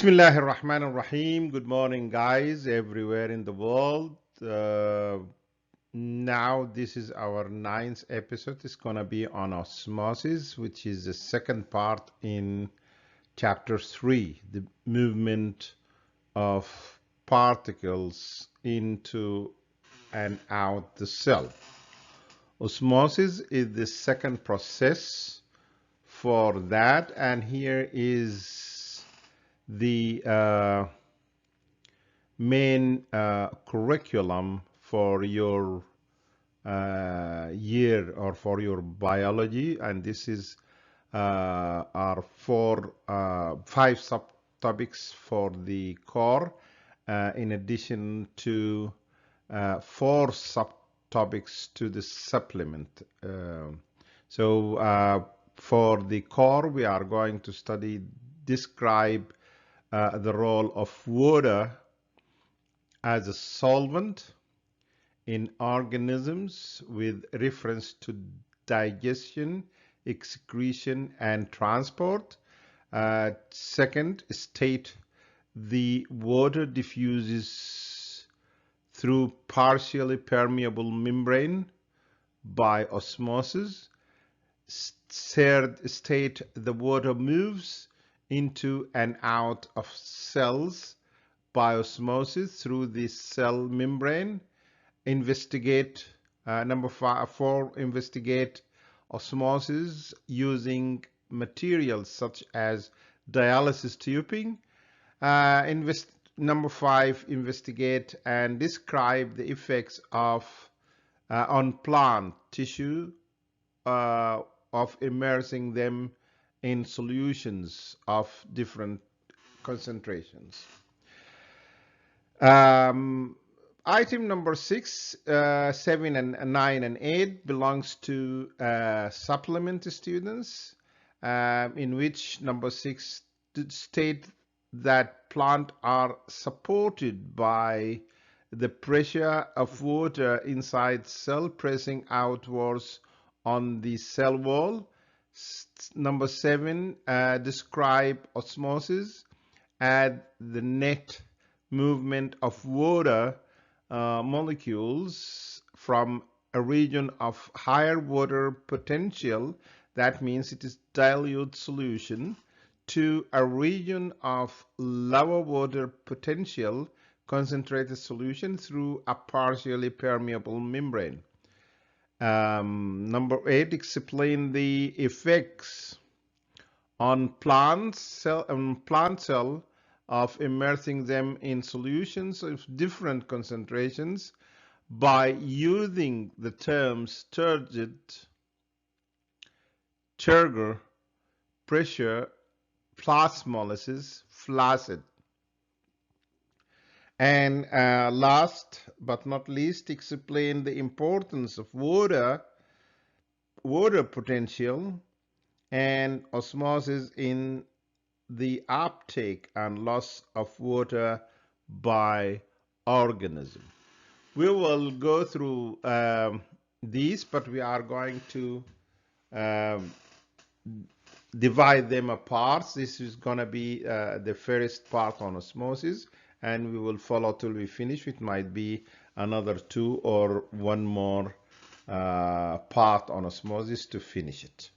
Bismillahir Rahmanir Rahim. Good morning, guys, everywhere in the world. Now, this is our 9th episode. It's going to be on osmosis, which is the second part in chapter 3, the movement of particles into and out the cell. Osmosis is the second process for that, and here is the main curriculum for your year or for your biology, and this is our 5 subtopics for the core, in addition to 4 subtopics to the supplement. For the core, we are going to describe the role of water as a solvent in organisms with reference to digestion, excretion, and transport. Second, state the water diffuses through partially permeable membrane by osmosis. Third, state the water moves into and out of cells by osmosis through the cell membrane. Investigate number 4, investigate osmosis using materials such as dialysis tubing. Number 5, investigate and describe the effects of on plant tissue of immersing them in solutions of different concentrations. Item number 6, 7, and 9, and 8 belongs to supplement students, in which number 6 state that plants are supported by the pressure of water inside cell pressing outwards on the cell wall. Number 7, describe osmosis as the net movement of water molecules from a region of higher water potential, that means it is dilute solution, to a region of lower water potential concentrated solution through a partially permeable membrane. Number 8, explain the effects on plant cell of immersing them in solutions of different concentrations by using the terms turgid, turgor, pressure, plasmolysis, flaccid. And last but not least, explain the importance of water potential and osmosis in the uptake and loss of water by organism. We will go through these, but we are going to divide them apart. This is going to be the first part on osmosis, and we will follow till we finish. It might be another 2 or 1 more part on osmosis to finish it.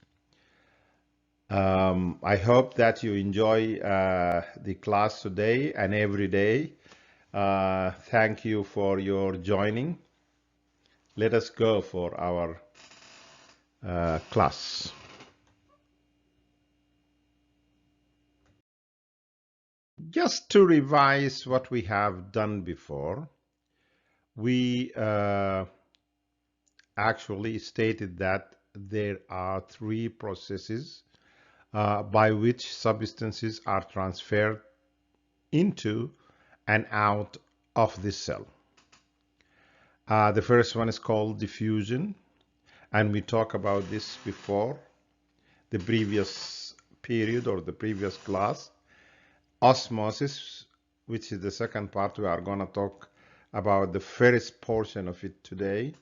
I hope that you enjoy the class today and every day. Thank you for your joining. Let us go for our class. Just to revise what we have done before, we actually stated that there are 3 processes by which substances are transferred into and out of the cell. The first one is called diffusion, and we talked about this before, the previous period or the previous class. Osmosis, which is the second part, we are going to talk about the first portion of it today.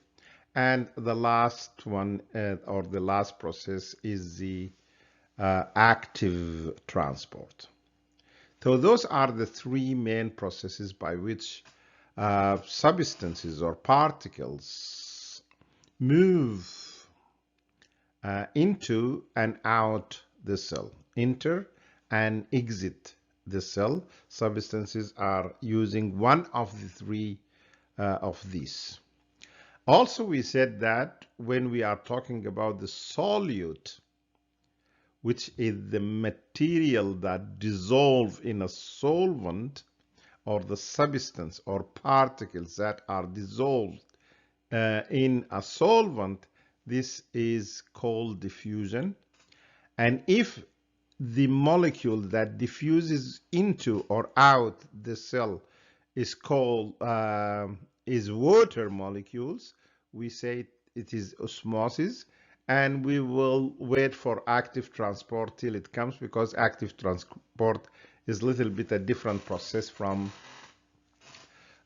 And the last one, or the last process, is the active transport. So those are the three main processes by which substances or particles move into and out the cell, enter and exit the cell. Substances are using one of the three of these. Also, we said that when we are talking about the solute, which is the material that dissolves in a solvent, or the substance or particles that are dissolved in a solvent, this is called diffusion. And if the molecule that diffuses into or out the cell is called is water molecules, we say it is osmosis, and we will wait for active transport till it comes, because active transport is a little bit a different process from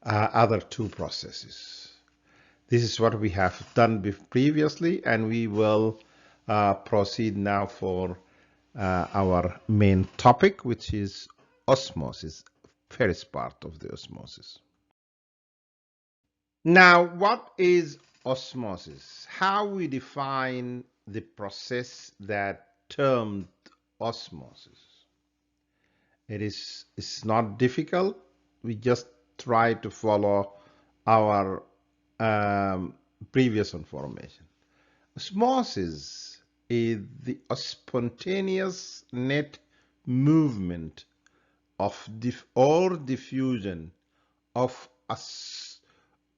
other two processes. This is what we have done previously, and we will proceed now for our main topic, which is osmosis, first part of the osmosis. Now, what is osmosis? How we define the process that termed osmosis? It's not difficult. We just try to follow our previous information. Osmosis is the spontaneous net movement of diffusion of a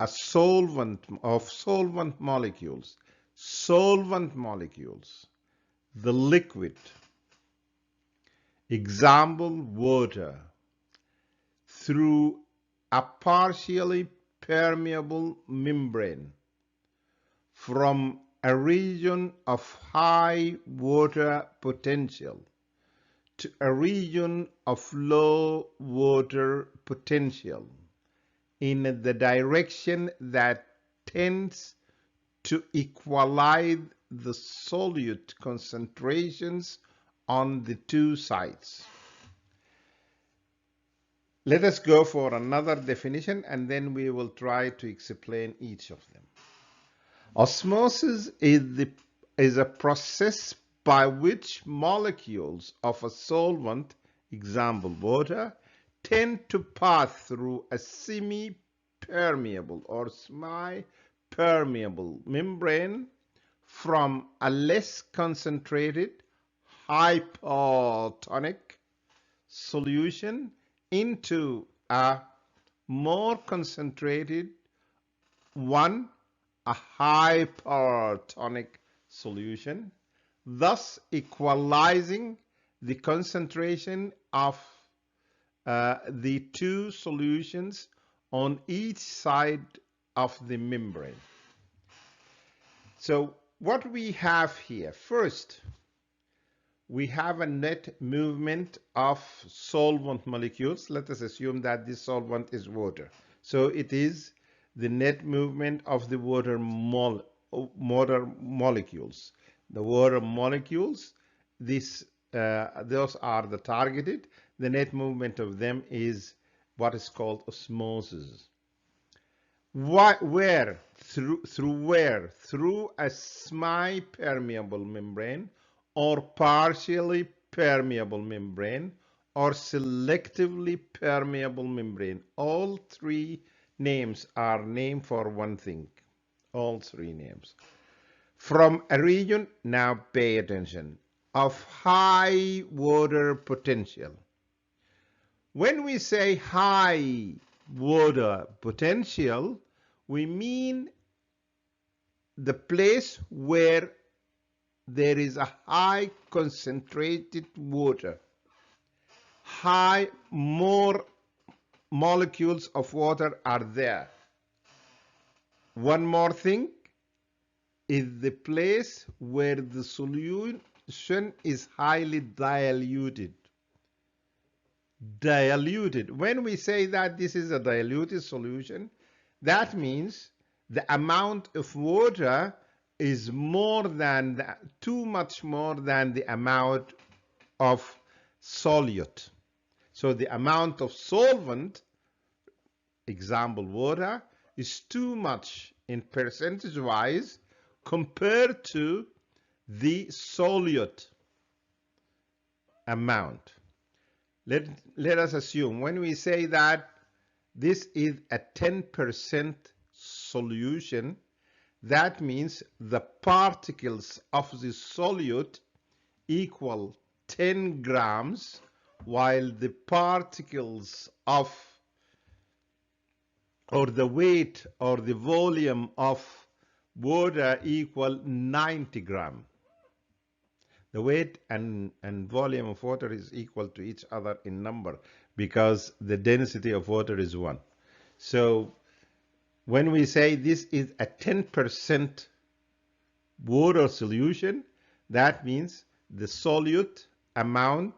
solvent molecules, the liquid, example water, through a partially permeable membrane from a region of high water potential to a region of low water potential in the direction that tends to equalize the solute concentrations on the two sides. Let us go for another definition, and then we will try to explain each of them. Osmosis is a process by which molecules of a solvent, example water, tend to pass through a semi-permeable or semi-permeable membrane from a less concentrated hypotonic solution into a more concentrated one, a hypertonic solution, thus equalizing the concentration of the two solutions on each side of the membrane. So what we have here, first, we have a net movement of solvent molecules. Let us assume that this solvent is water. So it is the net movement of the water molecules. The water molecules, those are the targeted. The net movement of them is what is called osmosis. Where? Through a semi-permeable membrane, or partially permeable membrane, or selectively permeable membrane. All three names are named for one thing. All three names. From a region, now pay attention, of high water potential. When we say high water potential, we mean the place where there is a high concentrated water, more molecules of water are there. One more thing is the place where the solution is highly diluted. When we say that this is a diluted solution, that means the amount of water is too much more than the amount of solute. So the amount of solvent, example water, is too much in percentage wise compared to the solute amount. Let us assume when we say that this is a 10% solution, that means the particles of the solute equal 10 grams, while the particles of, or the weight or the volume of water equal 90 grams. The weight and volume of water is equal to each other in number because the density of water is 1. So when we say this is a 10% water solution, that means the solute amount,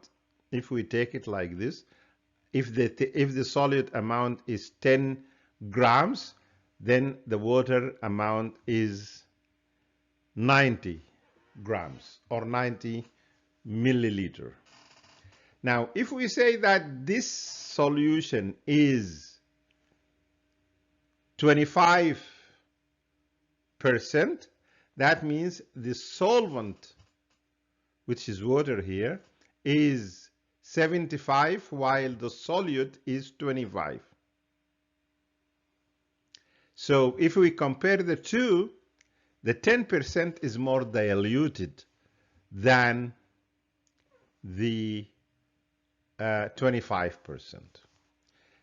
if we take it like this, if the solute amount is 10 grams, then the water amount is 90 grams or 90 milliliter. Now, if we say that this solution is 25%, that means the solvent, which is water here, is 75 while the solute is 25. So if we compare the two, the 10% is more diluted than the 25%.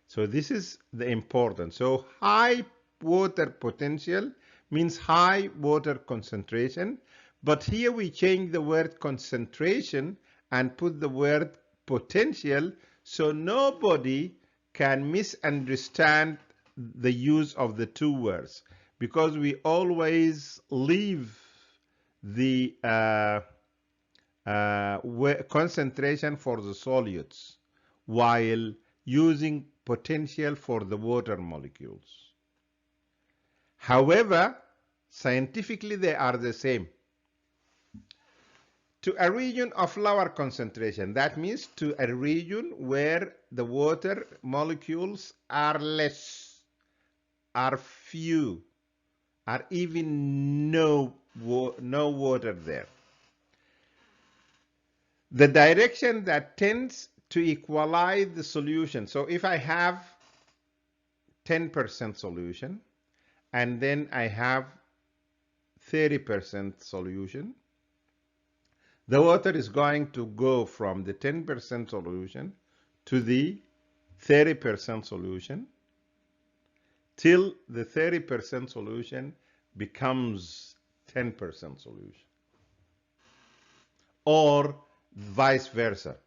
So this is the important. So high water potential means high water concentration, but here we change the word concentration and put the word potential so nobody can misunderstand the use of the two words, because we always leave the concentration for the solutes while using potential for the water molecules. However, scientifically they are the same. To a region of lower concentration, that means to a region where the water molecules are less, are few, are even no water there. The direction that tends to equalize the solution. So if I have 10% solution and then I have 30% solution, the water is going to go from the 10% solution to the 30% solution till the 30% solution becomes 10% solution, or vice versa.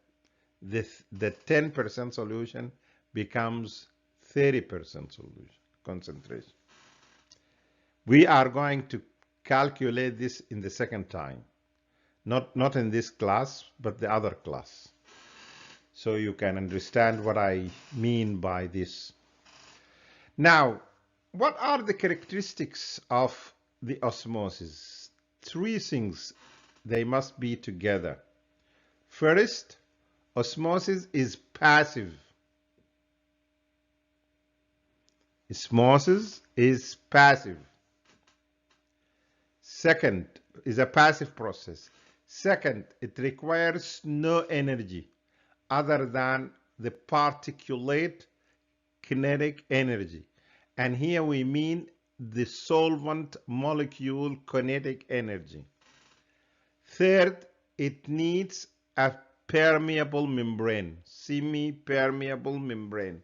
The 10% solution becomes 30% solution concentration. We are going to calculate this in the second time. Not in this class, but the other class. So you can understand what I mean by this. Now, what are the characteristics of the osmosis? Three things, they must be together. First, osmosis is passive. Osmosis is passive. Second, is a passive process. Second, it requires no energy other than the particulate kinetic energy. And here we mean the solvent molecule kinetic energy. Third, it needs a permeable membrane, semi-permeable membrane.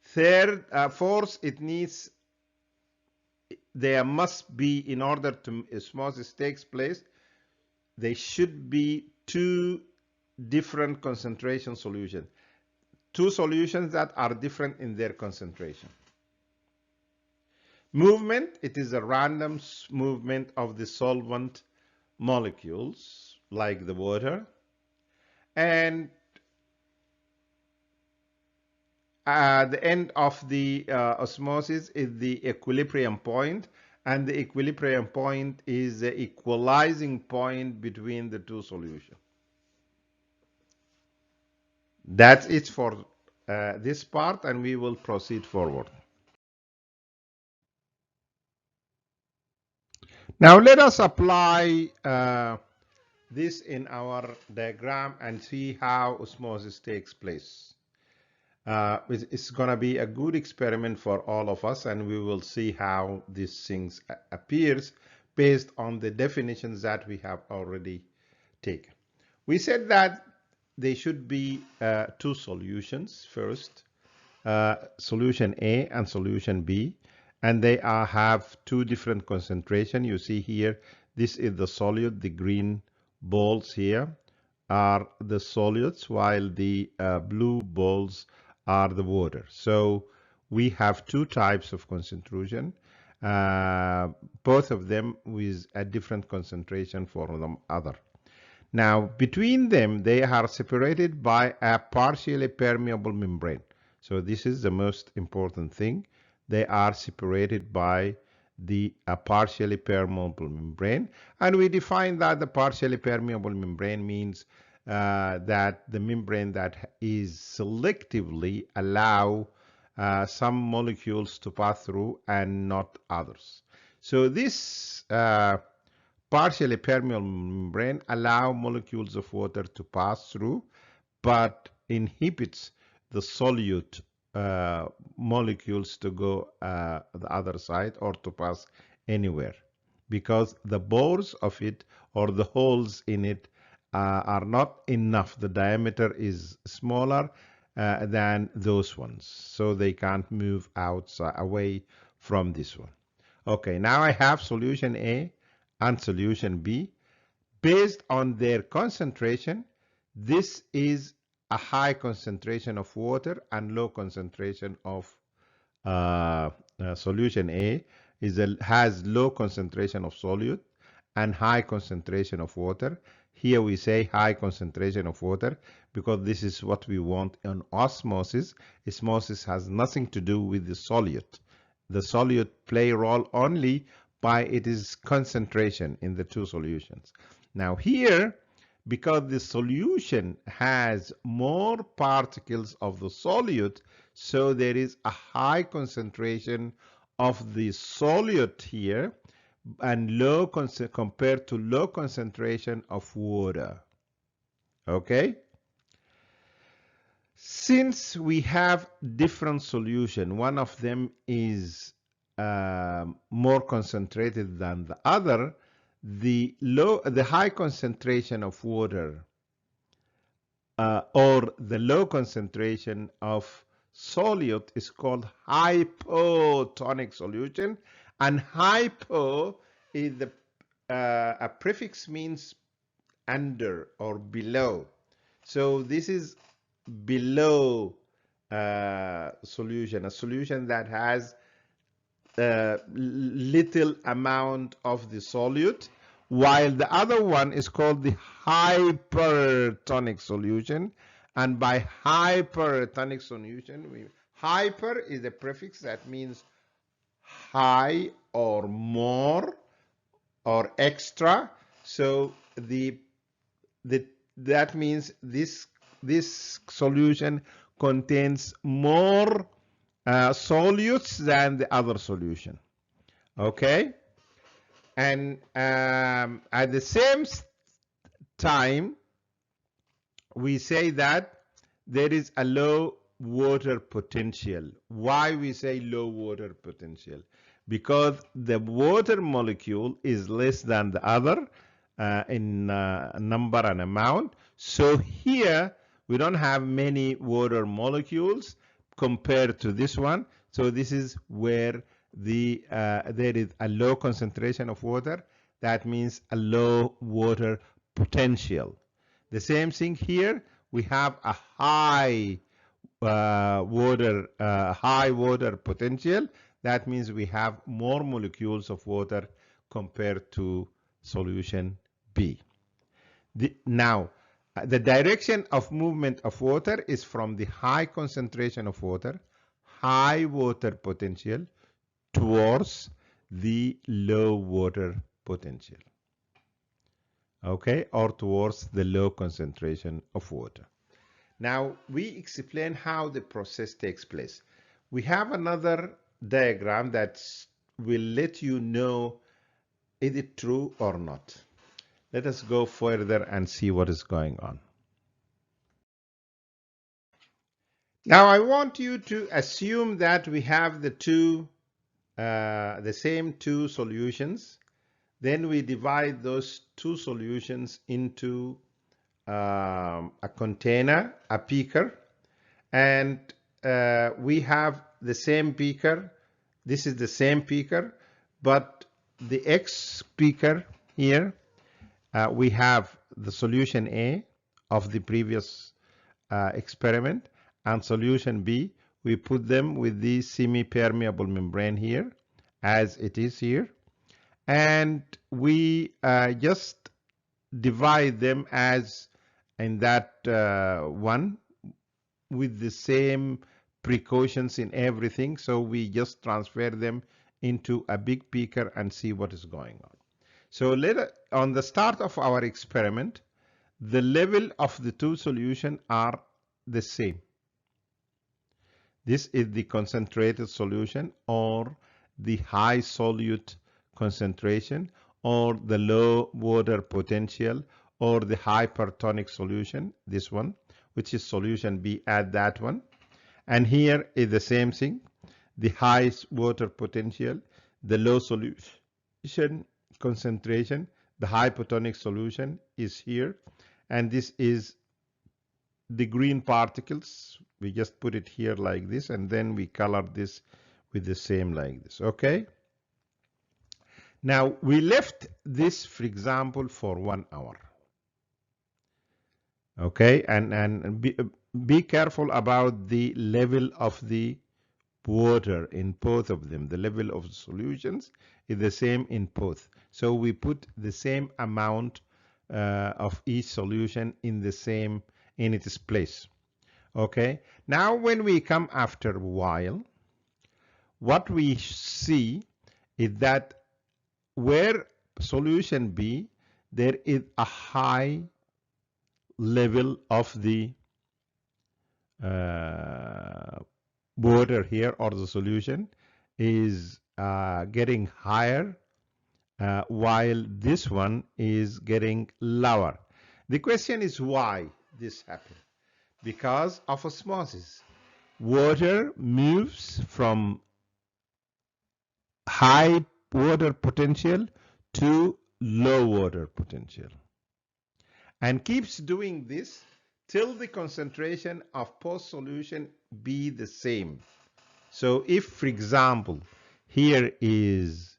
Fourth, it needs, there must be, in order to osmosis takes place, there should be two different concentration solutions. Two solutions that are different in their concentration. Movement, it is a random movement of the solvent molecules, like the water. And the end of the osmosis is the equilibrium point, and the equilibrium point is the equalizing point between the two solutions. That's it for this part, and we will proceed forward. Now let us apply this in our diagram and see how osmosis takes place. It's going to be a good experiment for all of us, and we will see how these things appears based on the definitions that we have already taken. We said that there should be two solutions first, solution A and solution B, and they have two different concentration. You see here, this is the solute, the green balls here are the solutes, while the blue balls are the water. So we have two types of concentration, both of them with a different concentration for the other. Now, between them, they are separated by a partially permeable membrane. So this is the most important thing. They are separated by the partially permeable membrane. And we define that the partially permeable membrane means that the membrane that is selectively allow some molecules to pass through and not others. So this partially permeable membrane allow molecules of water to pass through, but inhibits the solute molecules to go the other side or to pass anywhere, because the pores of it or the holes in it are not enough. The diameter is smaller than those ones, so they can't move outside away from this one. Okay, now I have solution A and solution B. Based on their concentration, this is a high concentration of water and low concentration of solution A has low concentration of solute and high concentration of water. Here we say high concentration of water because this is what we want in osmosis. Osmosis has nothing to do with the solute. The solute play a role only by its concentration in the two solutions. Now here, because the solution has more particles of the solute, so there is a high concentration of the solute here and low compared to low concentration of water. Okay? Since we have different solution, one of them is more concentrated than the other, the high concentration of water or the low concentration of solute is called hypotonic solution, and hypo is a prefix means under or below. So this is below solution, a solution that has little amount of the solute, while the other one is called the hypertonic solution. And by hypertonic solution, hyper is a prefix that means high or more or extra. So that means this solution contains more solutes than the other solution. Okay, and at the same time, we say that there is a low water potential. Why we say low water potential? Because the water molecule is less than the other in number and amount. So here we don't have many water molecules compared to this one. So this is where there is a low concentration of water. That means a low water potential. The same thing here. We have a high water potential. That means we have more molecules of water compared to solution B. Now, the direction of movement of water is from the high concentration of water, high water potential, towards the low water potential. Okay, or towards the low concentration of water. Now we explain how the process takes place. We have another diagram that will let you know is it true or not. Let us go further and see what is going on. Now I want you to assume that we have the same two solutions. Then we divide those two solutions into a container, a beaker, and we have the same beaker. This is the same beaker, but the X beaker here, we have the solution A of the previous experiment and solution B. We put them with the semi-permeable membrane here as it is here, and we just divide them as in that one with the same precautions in everything. So we just transfer them into a big beaker and see what is going on. So on the start of our experiment, the level of the two solutions are the same. This is the concentrated solution or the high solute concentration or the low water potential or the hypertonic solution, this one, which is solution B at that one. And here is the same thing, the high water potential, the low solution concentration, the hypotonic solution is here, and this is the green particles. We just put it here like this, and then we color this with the same like this. Okay. Now we left this, for example, for 1 hour. Okay, and be careful about the level of the water in both of them. The level of solutions is the same in both. So we put the same amount of each solution in its place. Okay, now when we come after a while, what we see is that where solution B, there is a high level of the water here, or the solution is getting higher, while this one is getting lower. The question is why this happened. Because of osmosis. Water moves from high water potential to low water potential and keeps doing this till the concentration of both solution be the same. So if, for example, here is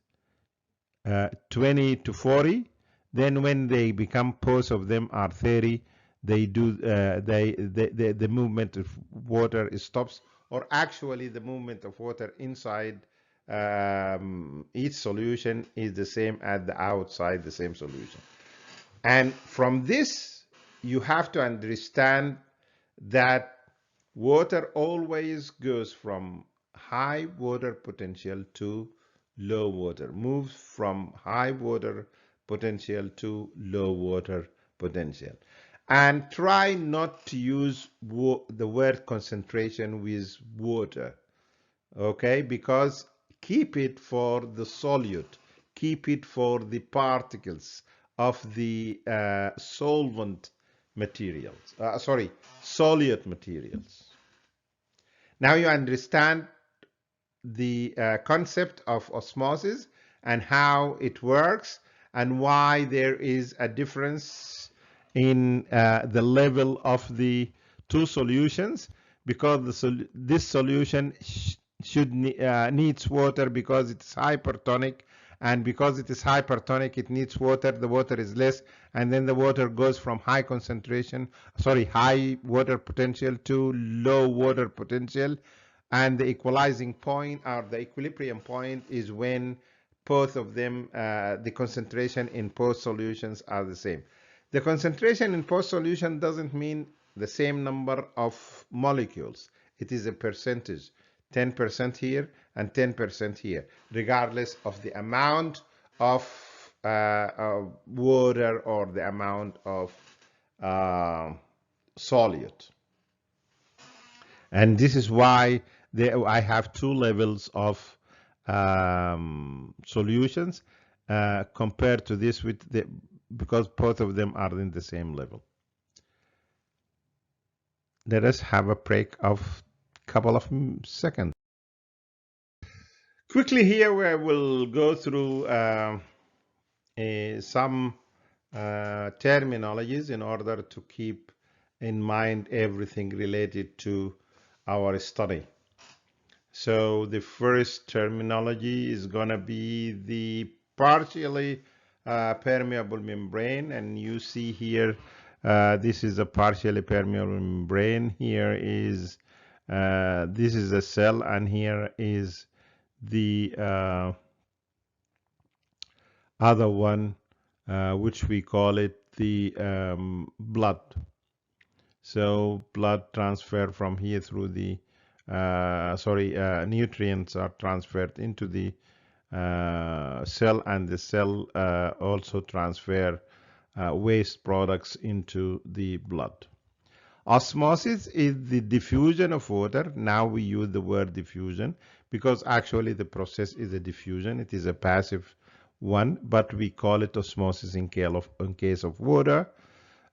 20 to 40, then when they become, both of them are 30, the movement of water stops, or actually the movement of water inside each solution is the same as the outside the same solution. And from this, you have to understand that water always goes from high water potential to low water, moves from high water potential to low water potential. And try not to use the word concentration with water, okay? Because keep it for the solute, keep it for the particles of the solvent materials, solute materials. Now you understand the concept of osmosis and how it works and why there is a difference in the level of the two solutions, because this solution needs water because it's hypertonic, and because it is hypertonic it needs water. The water is less, and then the water goes from high water potential to low water potential, and the equalizing point or the equilibrium point is when both of them, the concentration in both solutions are the same. The concentration in both solution doesn't mean the same number of molecules. It is a percentage, 10% here and 10% here, regardless of the amount of water or the amount of solute. And this is why I have two levels of solutions compared to this because both of them are in the same level. Let us have a break of a couple of seconds. Quickly here, we will go through some terminologies in order to keep in mind everything related to our study. So the first terminology is going to be the partially permeable membrane, and you see here this is a partially permeable membrane. Here is this is a cell, and here is the other one, which we call it the blood. So blood transfer from here through the nutrients are transferred into the cell, and the cell also transfer waste products into the blood. Osmosis is the diffusion of water. Now we use the word diffusion because actually the process is a diffusion. It is a passive one, but we call it osmosis in case of water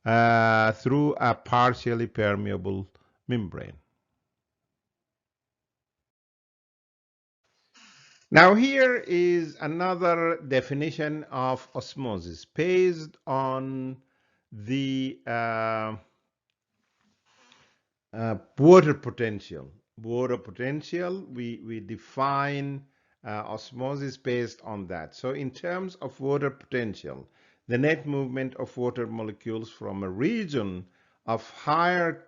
through a partially permeable membrane. Now here is another definition of osmosis based on the water potential. Water potential, we define osmosis based on that. So in terms of water potential, the net movement of water molecules from a region of higher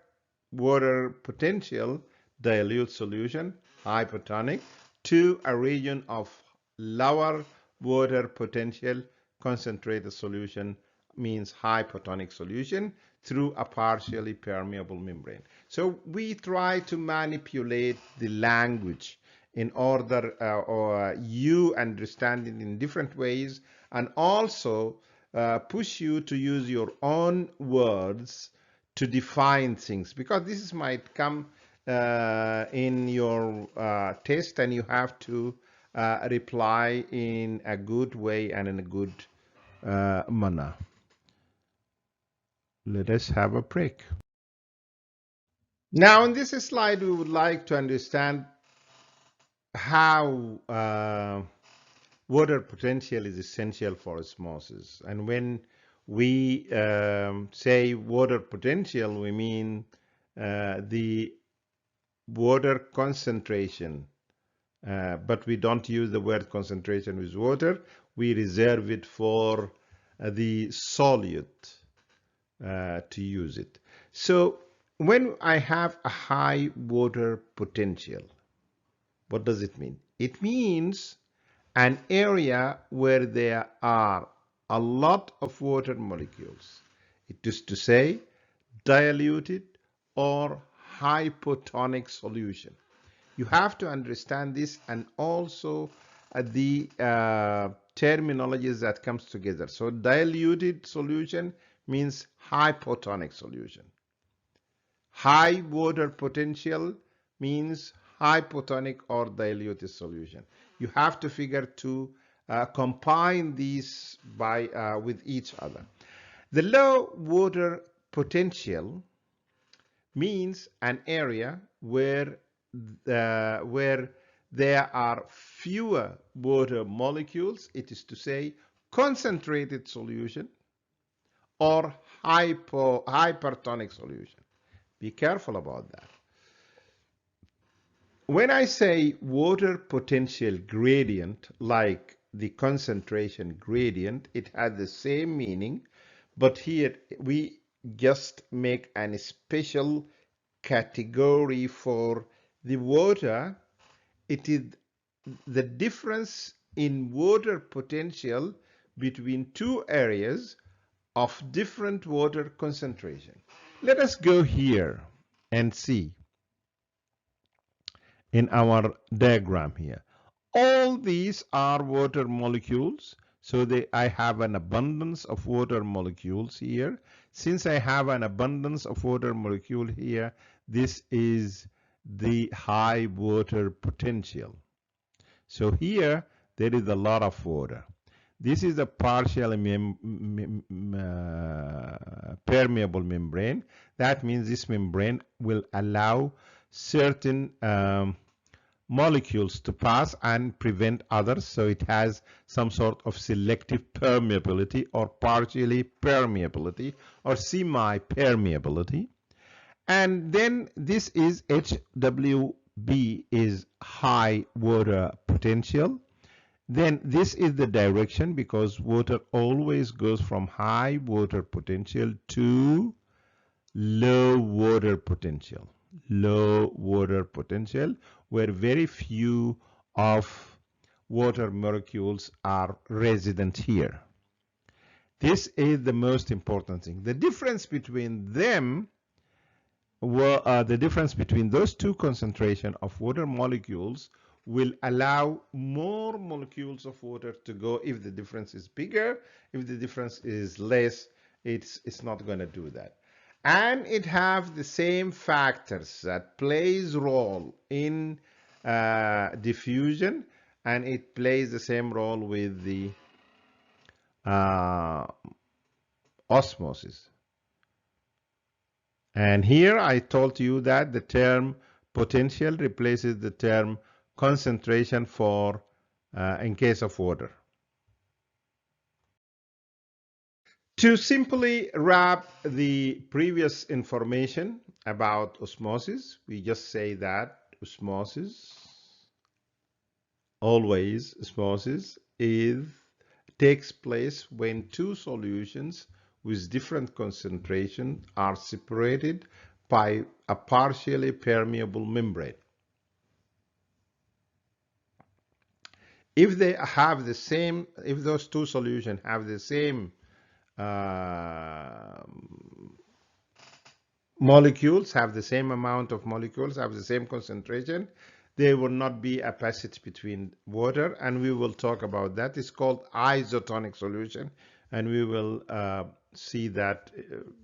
water potential, dilute solution, hypertonic, to a region of lower water potential, concentrated solution, means hypotonic solution, through a partially permeable membrane. So we try to manipulate the language in order or you understand it in different ways, and also push you to use your own words to define things, because this might come in your test, and you have to reply in a good way and in a good manner. Let us have a break. Now, in this slide, we would like to understand how water potential is essential for osmosis. And when we say water potential, we mean the water concentration. But we don't use the word concentration with water. We reserve it for the solute to use it. So when I have a high water potential, what does it mean? It means an area where there are a lot of water molecules. It is to say diluted or hypotonic solution. You have to understand this, and also the terminologies that comes together. So diluted solution means hypotonic solution. High water potential means hypotonic or diluted solution. You have to figure to combine these with each other. The low water potential means an area where there are fewer water molecules. It is to say concentrated solution or hypertonic solution. Be careful about that. When I say water potential gradient, like the concentration gradient, it has the same meaning, but here we just make a special category for the water. It is the difference in water potential between two areas of different water concentration. Let us go here and see in our diagram here. All these are water molecules. So I have an abundance of water molecules here. Since I have an abundance of water molecule here, this is the high water potential. So here there is a lot of water. This is a partially permeable membrane. That means this membrane will allow certain molecules to pass and prevent others. So it has some sort of selective permeability or partially permeability or semi-permeability. And then this is HWB is high water potential. Then this is the direction because water always goes from high water potential to low water potential. Low water potential, where very few of water molecules are resident here. This is the most important thing. The difference between them the difference between those two concentrations of water molecules will allow more molecules of water to go. If the difference is bigger, if the difference is less, it's not going to do that. And it have the same factors that plays role in diffusion, and it plays the same role with the osmosis. And here I told you that the term potential replaces the term concentration for in case of water. To simply wrap the previous information about osmosis, we just say that osmosis takes place when two solutions with different concentration are separated by a partially permeable membrane. If they have the same, if those two solutions have the same molecules, have the same amount of molecules, have the same concentration, there will not be a passage between water, and we will talk about that. It's called isotonic solution, and we will see that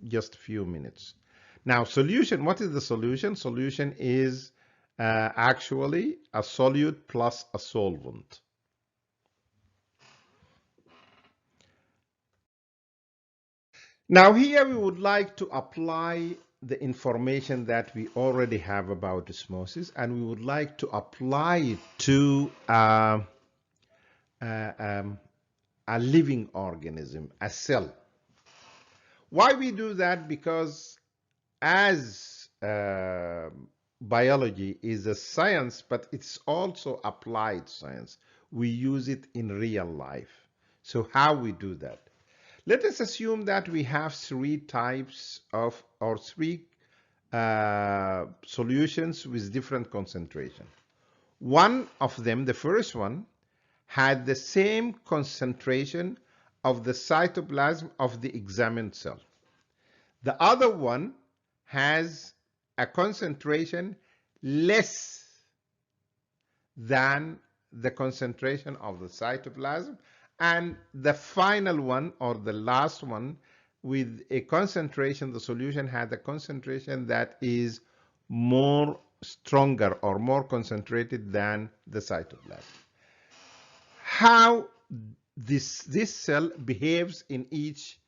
just a few minutes. Now, solution, what is the solution? Solution is actually a solute plus a solvent. Now here we would like to apply the information that we already have about osmosis, and we would like to apply it to a living organism, a cell. Why we do that? Because as biology is a science, but it's also applied science. We use it in real life. So how we do that? Let us assume that we have three types of, or three solutions with different concentration. One of them, the first one, had the same concentration of the cytoplasm of the examined cell. The other one has a concentration less than the concentration of the cytoplasm, and the final one, or the last one, with a concentration, the solution had a concentration that is more stronger or more concentrated than the cytoplasm. How this cell behaves in each,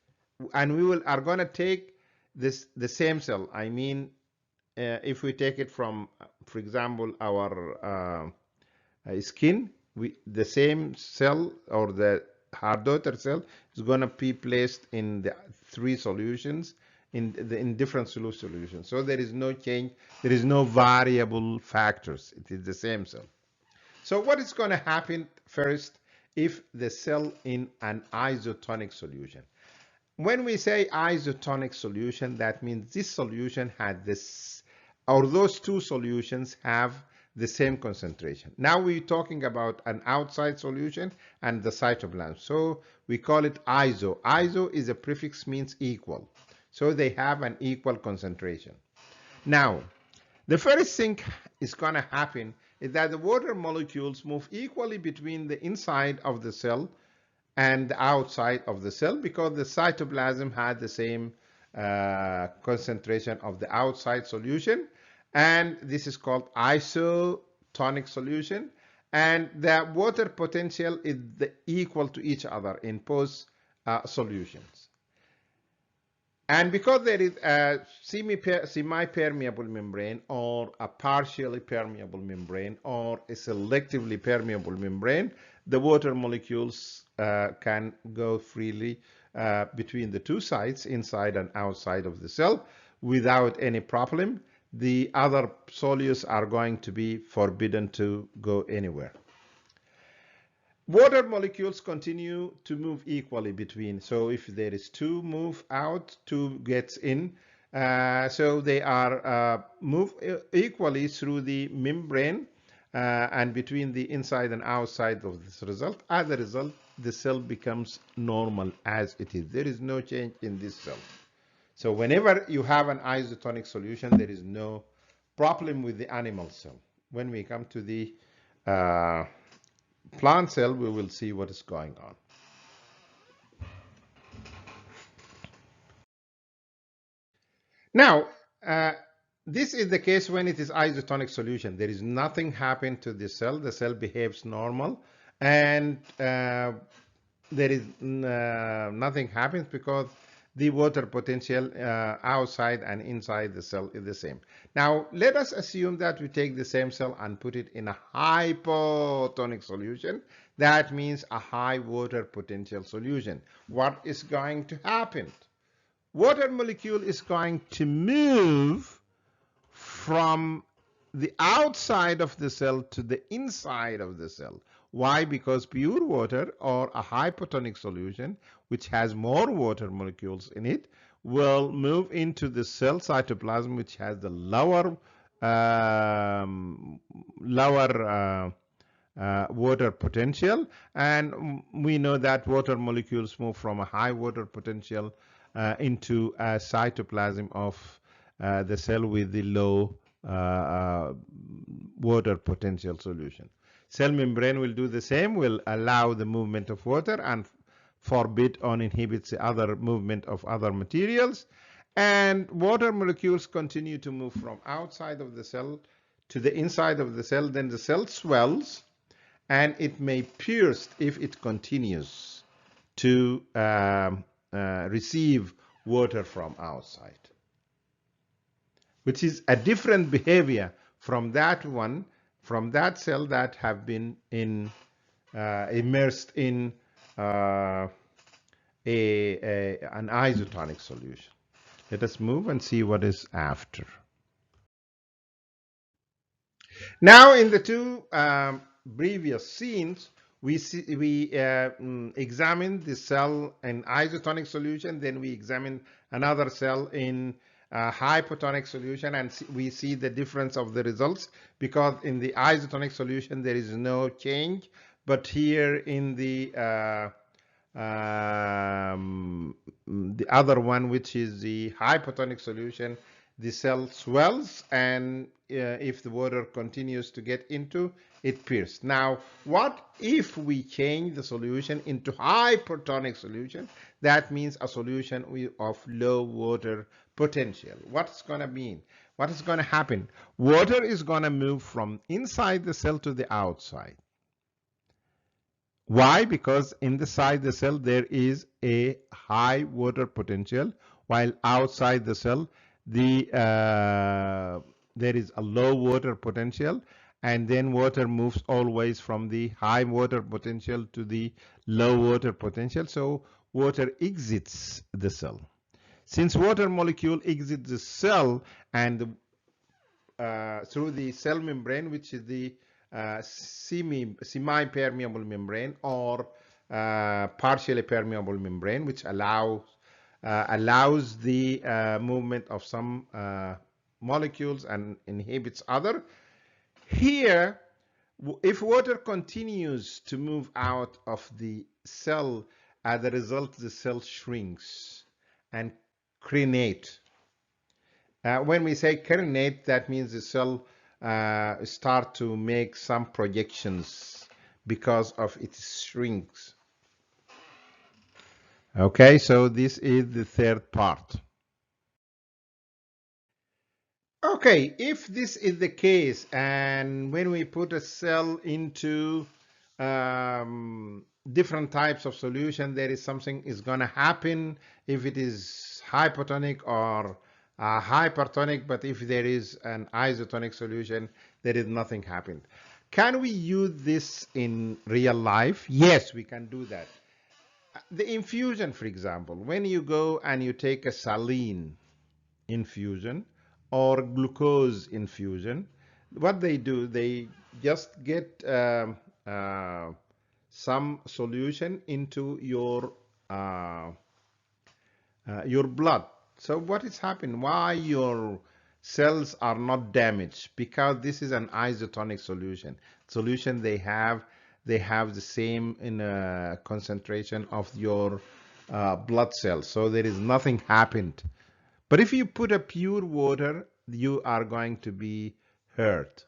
and we are going to take the same cell. I mean, if we take it from, for example, our skin, the same cell, or our daughter cell, is going to be placed in the three solutions in different solutions. So there is no change, there is no variable factors. It is the same cell. So what is going to happen first if the cell in an isotonic solution? When we say isotonic solution, that means this solution had this, or those two solutions have the same concentration. Now we're talking about an outside solution and the cytoplasm. So we call it iso. Iso is a prefix, means equal. So they have an equal concentration. Now, the first thing is going to happen is that the water molecules move equally between the inside of the cell and the outside of the cell, because the cytoplasm had the same concentration of the outside solution, and this is called isotonic solution, and the water potential is equal to each other in both solutions. And because there is a semi-permeable membrane or a partially permeable membrane or a selectively permeable membrane, the water molecules can go freely between the two sides, inside and outside of the cell, without any problem. The other solutes are going to be forbidden to go anywhere. Water molecules continue to move equally between. So if there is two move out, two gets in. So they are move equally through the membrane and between the inside and outside of this result. As a result, the cell becomes normal as it is. There is no change in this cell. So whenever you have an isotonic solution, there is no problem with the animal cell. When we come to the plant cell, we will see what is going on. Now, this is the case when it is isotonic solution. There is nothing happened to the cell. The cell behaves normal, and there is nothing happens because the water potential outside and inside the cell is the same. Now, let us assume that we take the same cell and put it in a hypotonic solution. That means a high water potential solution. What is going to happen? Water molecule is going to move from the outside of the cell to the inside of the cell. Why? Because pure water or a hypotonic solution, which has more water molecules in it, will move into the cell cytoplasm, which has the lower water potential. And we know that water molecules move from a high water potential into a cytoplasm of the cell with the low water potential solution. Cell membrane will do the same, will allow the movement of water and forbid or inhibits the other movement of other materials. And water molecules continue to move from outside of the cell to the inside of the cell. Then the cell swells, and it may pierce if it continues to receive water from outside, which is a different behavior from that one, from that cell that have been immersed in an isotonic solution. Let us move and see what is after. Now, in the two previous scenes, we examined the cell in isotonic solution, then we examined another cell in hypotonic solution, and we see the difference of the results, because in the isotonic solution there is no change, but here in the other one, which is the hypotonic solution, the cell swells, and if the water continues to get into it, pierces. Now, what if we change the solution into hypertonic solution? That means a solution of low water potential. What's going to mean? What is going to happen? Water is going to move from inside the cell to the outside. Why? Because inside the cell there is a high water potential, while outside the cell there is a low water potential, and then water moves always from the high water potential to the low water potential. So water exits the cell. Since water molecule exits the cell and through the cell membrane, which is the semi-permeable membrane or partially permeable membrane, which allows the movement of some molecules and inhibits other. Here, if water continues to move out of the cell, as a result, the cell shrinks and crenate. When we say crenate, that means the cell start to make some projections because of its shrinks. Okay, so this is the third part. Okay, if this is the case, and when we put a cell into different types of solution, there is something is going to happen if it is hypotonic or hypertonic, but if there is an isotonic solution, there is nothing happened. Can we use this in real life? Yes, we can do that. The infusion, for example, when you go and you take a saline infusion or glucose infusion, what they do, they just get some solution into your blood. So what is happening? Why your cells are not damaged? Because this is an isotonic solution. Solution they have the same in concentration of your blood cells. So there is nothing happened. But if you put a pure water, you are going to be hurt.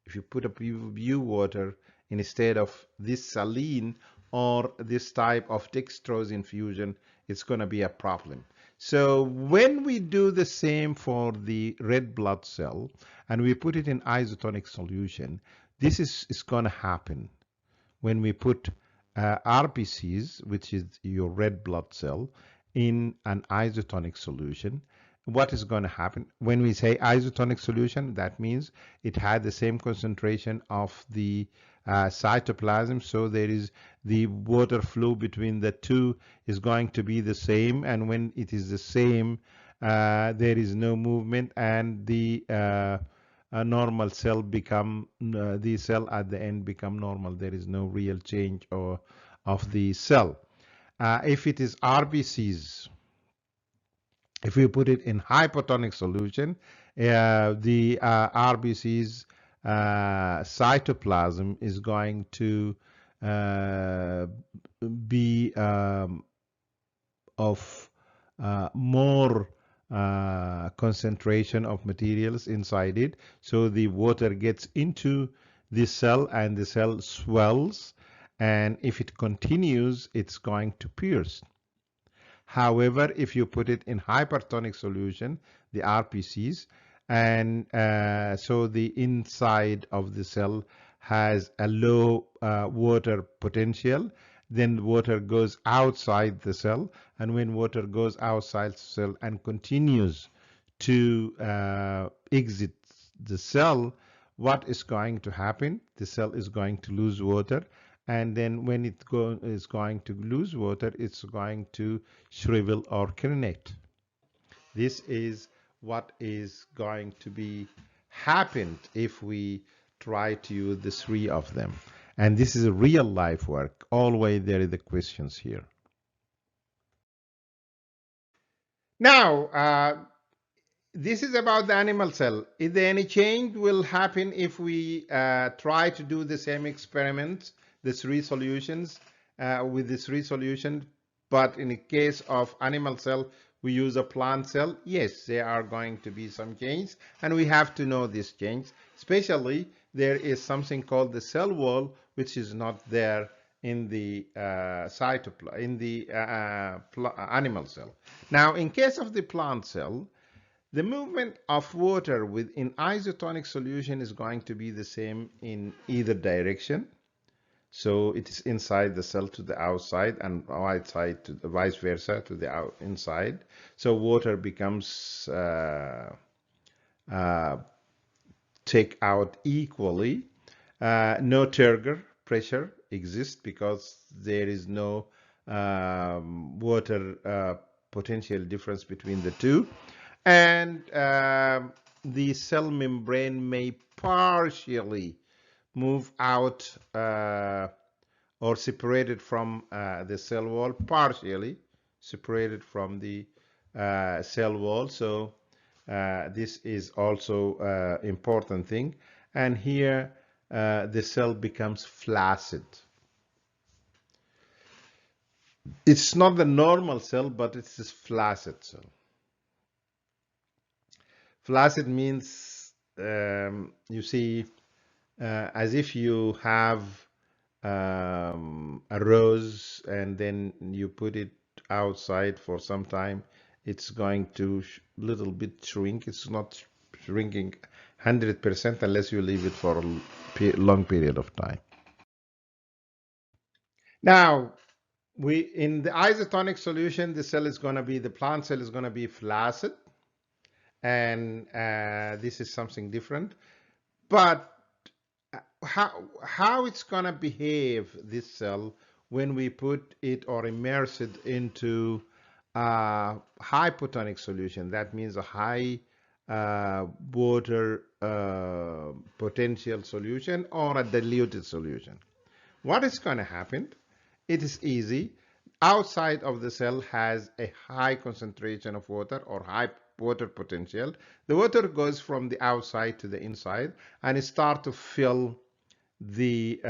If you put a pure water instead of this saline or this type of dextrose infusion, it's going to be a problem. So when we do the same for the red blood cell and we put it in isotonic solution, this is going to happen. When we put RBCs, which is your red blood cell, in an isotonic solution, what is going to happen? When we say isotonic solution, that means it had the same concentration of the cytoplasm, so there is the water flow between the two is going to be the same, and when it is the same, there is no movement, and the a normal cell become the cell at the end become normal. There is no real change of the cell. If it is RBCs, if we put it in hypotonic solution, the RBCs cytoplasm is going to be of more concentration of materials inside it. So the water gets into the cell and the cell swells. And if it continues, it's going to pierce. However, if you put it in hypertonic solution, the RPCs, and so the inside of the cell has a low water potential, then water goes outside the cell, and when water goes outside the cell and continues to exit the cell, what is going to happen? The cell is going to lose water, and then when it is going to lose water, it's going to shrivel or crenate. This is what is going to be happened if we try to use the three of them. And this is a real life work. Always there are the questions here. Now, this is about the animal cell. Is there any change will happen if we try to do the same experiment, the three solutions with the three solutions, but in the case of animal cell, we use a plant cell? Yes, there are going to be some change, and we have to know this change. Especially, there is something called the cell wall, which is not there in the animal cell. Now, in case of the plant cell, the movement of water within isotonic solution is going to be the same in either direction. So it is inside the cell to the outside and outside to the vice versa to the inside. So water becomes take out equally. No turgor pressure exists because there is no water potential difference between the two. And the cell membrane may partially move out or separated from the cell wall, partially separated from the cell wall. So this is also important thing. And here the cell becomes flaccid. It's not the normal cell, but it's this flaccid cell. Flaccid means you see as if you have a rose and then you put it outside for some time, it's going to little bit shrink. It's not shrinking 100% unless you leave it for a long period of time. Now, in the isotonic solution, the plant cell is going to be flaccid, and this is something different. But how it's going to behave, this cell, when we put it or immerse it into hypotonic solution? That means a high water potential solution or a diluted solution. What is going to happen? It is easy. Outside of the cell has a high concentration of water or high water potential. The water goes from the outside to the inside and it starts to fill the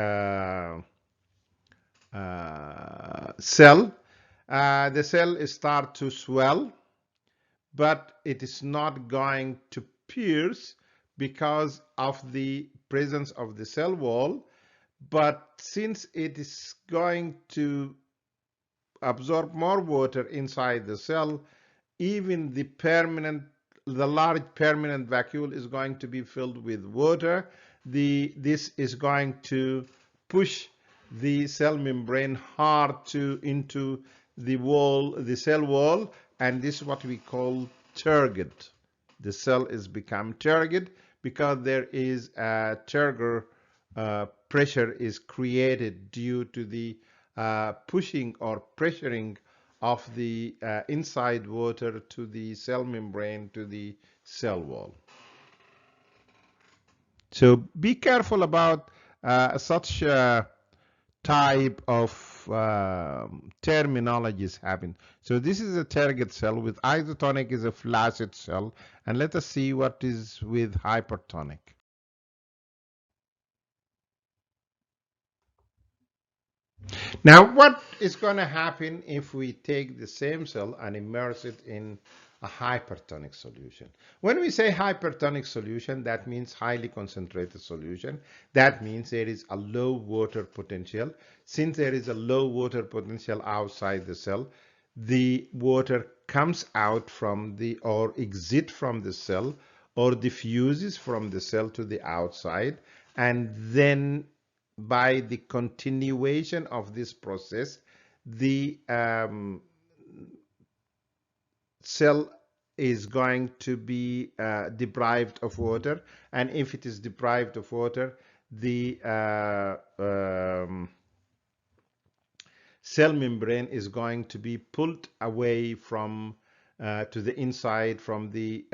cell. The cell start to swell, but it is not going to pierce because of the presence of the cell wall. But since it is going to absorb more water inside the cell, even the large permanent vacuole is going to be filled with water. This is going to push the cell membrane hard into the cell wall, and this is what we call turgid. The cell is become turgid because there is a turgor pressure is created due to the pushing or pressuring of the inside water to the cell membrane, to the cell wall. So be careful about such type of terminologies happen. So this is a turgid cell. With isotonic is a flaccid cell, and let us see what is with hypertonic. Now, what is going to happen if we take the same cell and immerse it in a hypertonic solution? When we say hypertonic solution, that means highly concentrated solution. That means there is a low water potential. Since there is a low water potential outside the cell, the water comes out from or exit from the cell or diffuses from the cell to the outside, and then by the continuation of this process, the cell is going to be deprived of water, and if it is deprived of water, the cell membrane is going to be pulled away from to the inside from the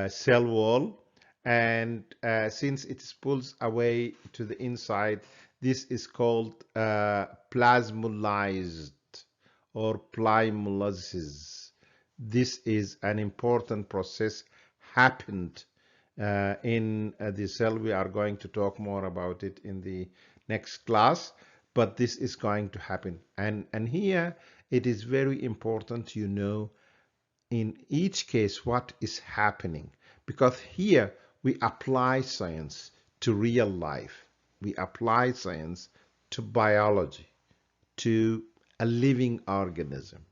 cell wall. And since it pulls away to the inside, this is called plasmolysed or plymolysis. This is an important process happened in the cell. We are going to talk more about it in the next class, but this is going to happen. And here it is very important you know in each case what is happening, because here we apply science to real life. We apply science to biology, to a living organism.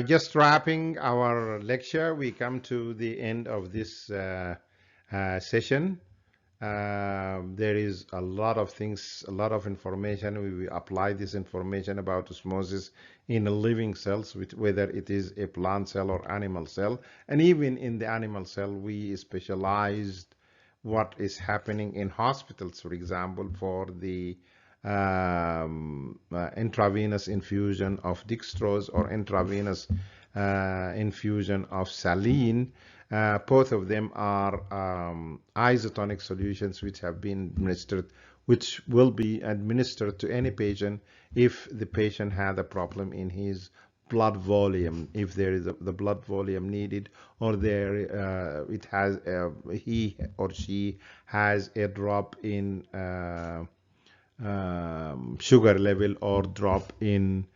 Just wrapping our lecture, we come to the end of this session. There is a lot of things, a lot of information. We will apply this information about osmosis in a living cells, whether it is a plant cell or animal cell. And even in the animal cell, we specialized what is happening in hospitals, for example, for the intravenous infusion of dextrose or intravenous infusion of saline. Both of them are isotonic solutions which have been administered, which will be administered to any patient if the patient had a problem in his blood volume, if there is the blood volume needed, or there he or she has a drop in sugar level or drop in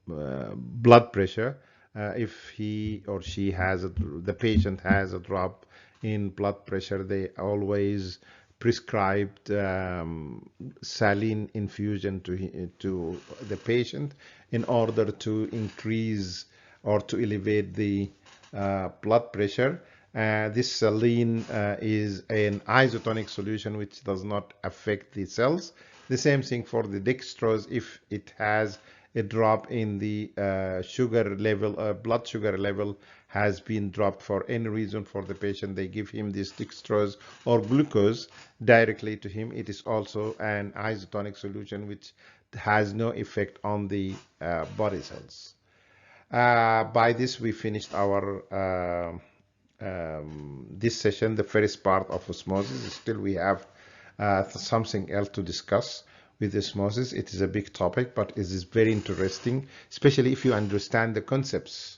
blood pressure. If he or she the patient has a drop in blood pressure, they always prescribed saline infusion to the patient in order to increase or to elevate the blood pressure. This saline is an isotonic solution which does not affect the cells. The same thing for the dextrose. If it has a drop in the sugar level, blood sugar level has been dropped for any reason for the patient, they give him this dextrose or glucose directly to him. It is also an isotonic solution which has no effect on the body cells. By this we finished our this session, the first part of osmosis. Still we have something else to discuss with osmosis. It is a big topic, but it is very interesting, especially if you understand the concepts.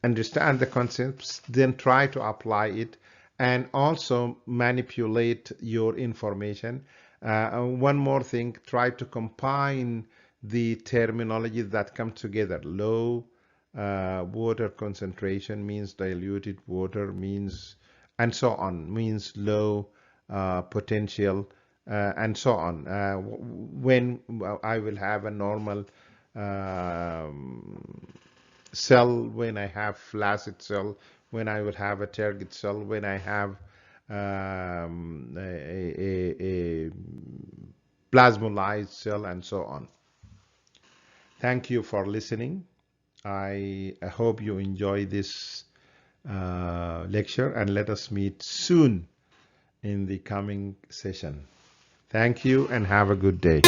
Understand the concepts, then try to apply it and also manipulate your information. One more thing, try to combine the terminology that come together. Low water concentration means diluted water, means, and so on, means low potential, and so on. When I will have a normal cell, when I have flaccid cell, when I will have a target cell, when I have a plasmolyzed cell, and so on. Thank you for listening. I hope you enjoy this lecture, and let us meet soon in the coming session. Thank you and have a good day.